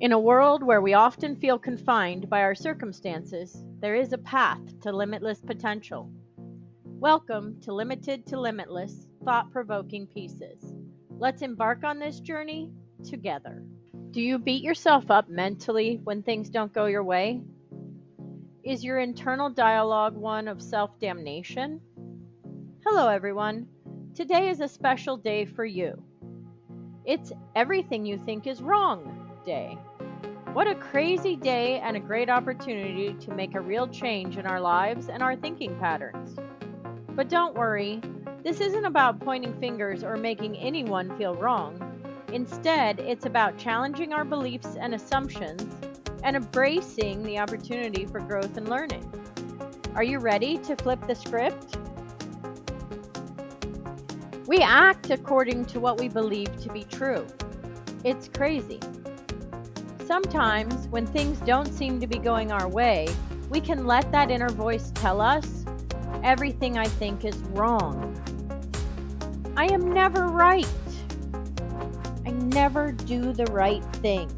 In a world where we often feel confined by our circumstances, there is a path to limitless potential. Welcome to Limited to Limitless, thought-provoking pieces. Let's embark on this journey together. Do you beat yourself up mentally when things don't go your way? Is your internal dialogue one of self-damnation? Hello everyone. Today is a special day for you. It's Everything You Think Is Wrong Day. What a crazy day and a great opportunity to make a real change in our lives and our thinking patterns. But don't worry, this isn't about pointing fingers or making anyone feel wrong. Instead, it's about challenging our beliefs and assumptions and embracing the opportunity for growth and learning. Are you ready to flip the script? We act according to what we believe to be true. It's crazy. Sometimes, when things don't seem to be going our way, we can let that inner voice tell us, everything I think is wrong. I am never right. I never do the right thing.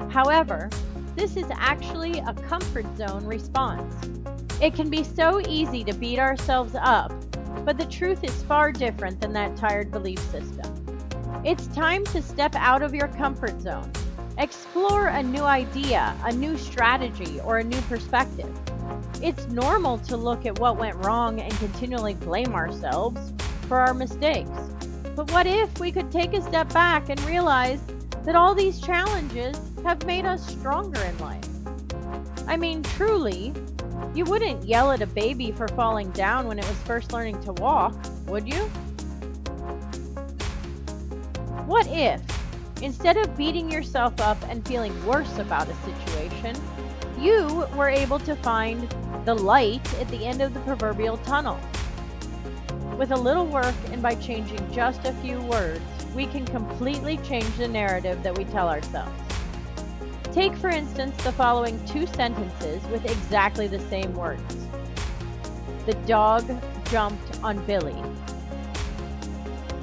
However, this is actually a comfort zone response. It can be so easy to beat ourselves up, but the truth is far different than that tired belief system. It's time to step out of your comfort zone. Explore a new idea, a new strategy, or a new perspective. It's normal to look at what went wrong and continually blame ourselves for our mistakes. But what if we could take a step back and realize that all these challenges have made us stronger in life? I mean, truly, you wouldn't yell at a baby for falling down when it was first learning to walk, would you? What if, instead of beating yourself up and feeling worse about a situation, you were able to find the light at the end of the proverbial tunnel? With a little work and by changing just a few words, we can completely change the narrative that we tell ourselves. Take, for instance, the following two sentences with exactly the same words. The dog jumped on Billy.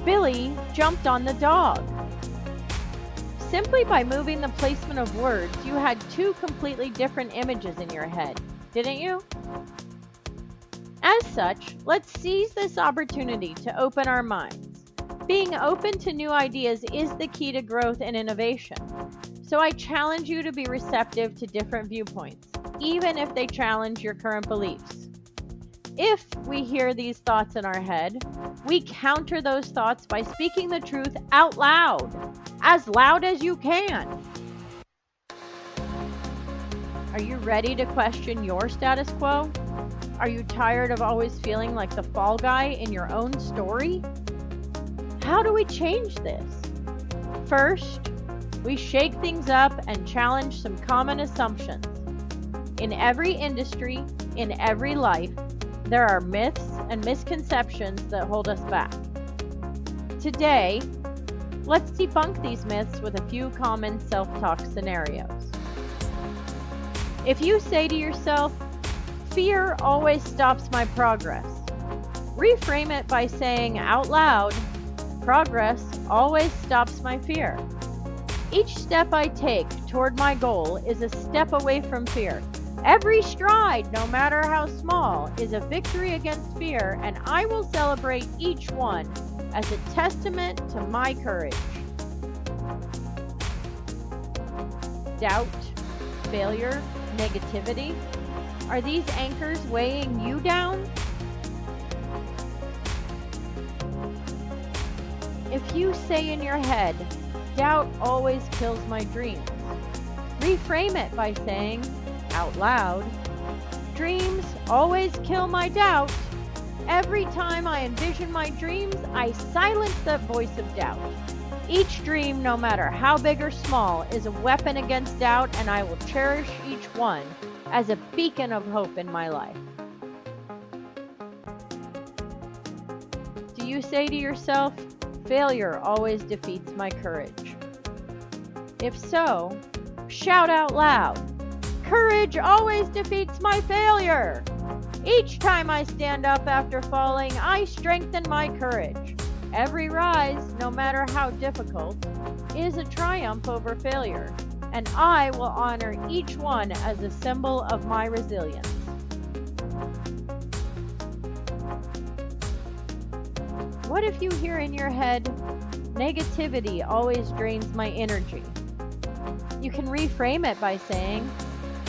Billy jumped on the dog. Simply by moving the placement of words, you had two completely different images in your head, didn't you? As such, let's seize this opportunity to open our minds. Being open to new ideas is the key to growth and innovation. So I challenge you to be receptive to different viewpoints, even if they challenge your current beliefs. If we hear these thoughts in our head, we counter those thoughts by speaking the truth out loud as you can. Are you ready to question your status quo? Are you tired of always feeling like the fall guy in your own story? How do we change this? First, we shake things up and challenge some common assumptions. In every industry, in every life, there are myths and misconceptions that hold us back. Today, let's debunk these myths with a few common self-talk scenarios. If you say to yourself, "Fear always stops my progress," reframe it by saying out loud, "Progress always stops my fear." Each step I take toward my goal is a step away from fear. Every stride, no matter how small, is a victory against fear, and I will celebrate each one as a testament to my courage. Doubt, failure, negativity, are these anchors weighing you down? If you say in your head, "Doubt always kills my dreams," reframe it by saying, out loud, "Dreams always kill my doubt. Every time I envision my dreams, I silence that voice of doubt. Each dream, no matter how big or small, is a weapon against doubt, and I will cherish each one as a beacon of hope in my life." Do you say to yourself, "Failure always defeats my courage"? If so, shout out loud, "Courage always defeats my failure. Each time I stand up after falling, I strengthen my courage. Every rise, no matter how difficult, is a triumph over failure. and I will honor each one as a symbol of my resilience. What if you hear in your head, negativity always drains my energy? You can reframe it by saying,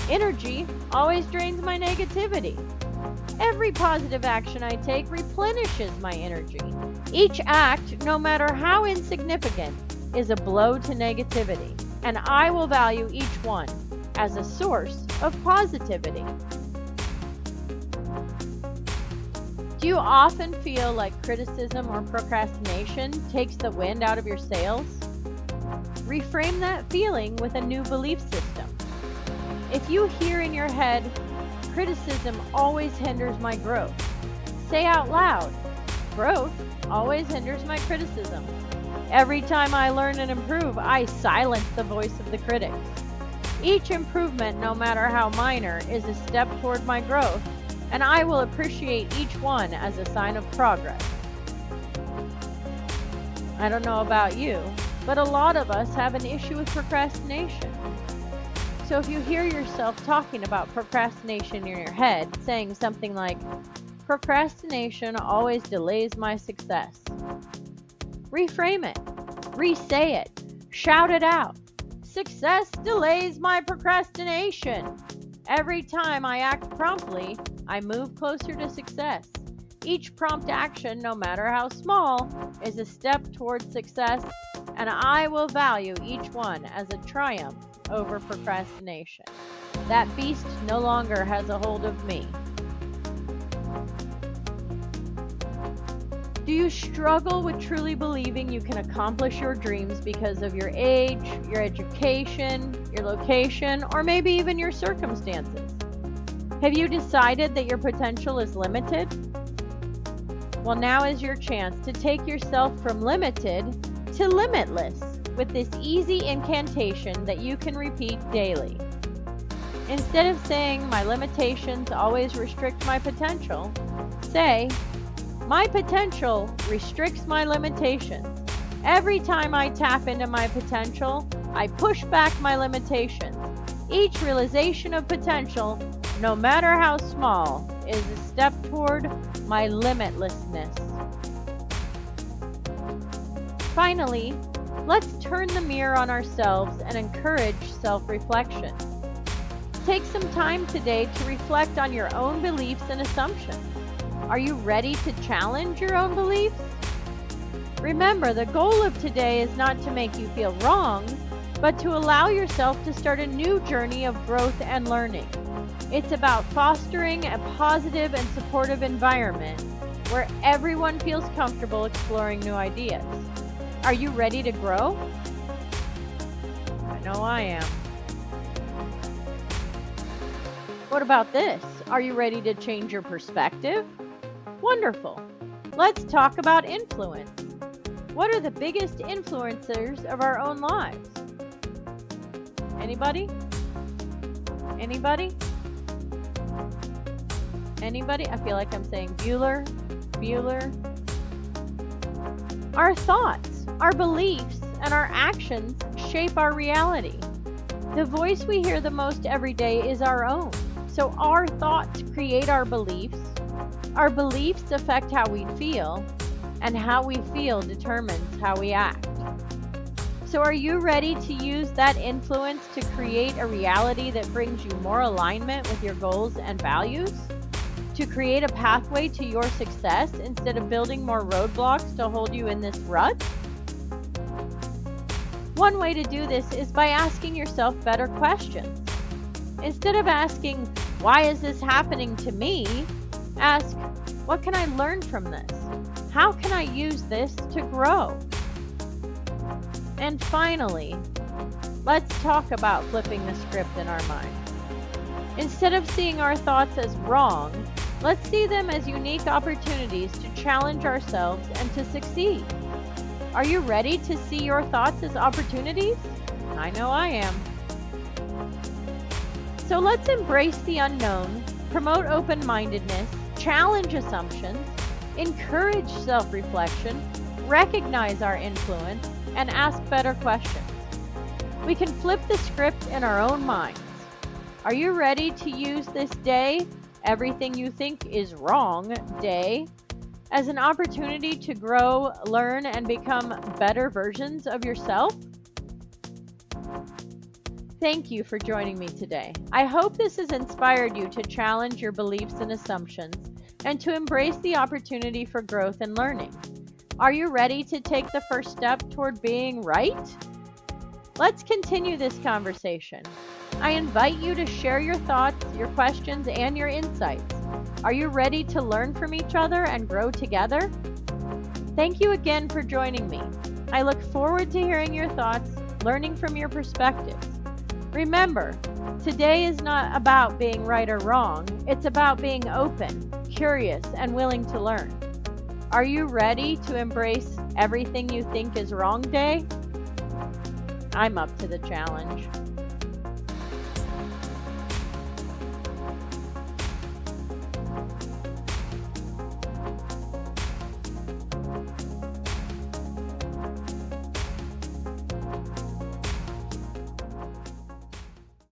energy always drains my negativity. Every positive action I take replenishes my energy. Each act, no matter how insignificant, is a blow to negativity, and I will value each one as a source of positivity. Do you often feel like criticism or procrastination takes the wind out of your sails? Reframe that feeling with a new belief system. If you hear in your head, criticism always hinders my growth, say out loud, growth always hinders my criticism. Every time I learn and improve, I silence the voice of the critics. Each improvement, no matter how minor, is a step toward my growth, and I will appreciate each one as a sign of progress. I don't know about you, but a lot of us have an issue with procrastination. So if you hear yourself talking about procrastination in your head, saying something like, procrastination always delays my success, reframe it, re-say it, shout it out. Success delays my procrastination. Every time I act promptly, I move closer to success. Each prompt action, no matter how small, is a step toward success, and I will value each one as a triumph over procrastination. That beast no longer has a hold of me. Do you struggle with truly believing you can accomplish your dreams because of your age, your education, your location, or maybe even your circumstances? Have you decided that your potential is limited? Well, now is your chance to take yourself from limited to limitless with this easy incantation that you can repeat daily. Instead of saying, my limitations always restrict my potential, say, my potential restricts my limitations. Every time I tap into my potential, I push back my limitations. Each realization of potential, no matter how small, is a step toward my limitlessness. Finally, let's turn the mirror on ourselves and encourage self-reflection. Take some time today to reflect on your own beliefs and assumptions. Are you ready to challenge your own beliefs? Remember, the goal of today is not to make you feel wrong, but to allow yourself to start a new journey of growth and learning. It's about fostering a positive and supportive environment where everyone feels comfortable exploring new ideas. Are you ready to grow? I know I am. What about this? Are you ready to change your perspective? Wonderful. Let's talk about influence. What are the biggest influencers of our own lives? Anybody? Anybody? Anybody? I feel like I'm saying Bueller. Our thoughts, our beliefs, and our actions shape our reality. The voice we hear the most every day is our own. So our thoughts create our beliefs affect how we feel, and how we feel determines how we act. So are you ready to use that influence to create a reality that brings you more alignment with your goals and values? To create a pathway to your success instead of building more roadblocks to hold you in this rut? One way to do this is by asking yourself better questions. Instead of asking, why is this happening to me? Ask, what can I learn from this? How can I use this to grow? And finally, let's talk about flipping the script in our mind. Instead of seeing our thoughts as wrong, let's see them as unique opportunities to challenge ourselves and to succeed. Are you ready to see your thoughts as opportunities? I know I am. So let's embrace the unknown, promote open-mindedness, challenge assumptions, encourage self-reflection, recognize our influence, and ask better questions. We can flip the script in our own minds. Are you ready to use this day, everything you think is wrong day, as an opportunity to grow, learn, and become better versions of yourself? Thank you for joining me today. I hope this has inspired you to challenge your beliefs and assumptions and to embrace the opportunity for growth and learning. Are you ready to take the first step toward being right? Let's continue this conversation. I invite you to share your thoughts, your questions, and your insights. Are you ready to learn from each other and grow together? Thank you again for joining me. I look forward to hearing your thoughts, learning from your perspectives. Remember, today is not about being right or wrong. It's about being open, curious, and willing to learn. Are you ready to embrace everything you think is wrong day? I'm up to the challenge.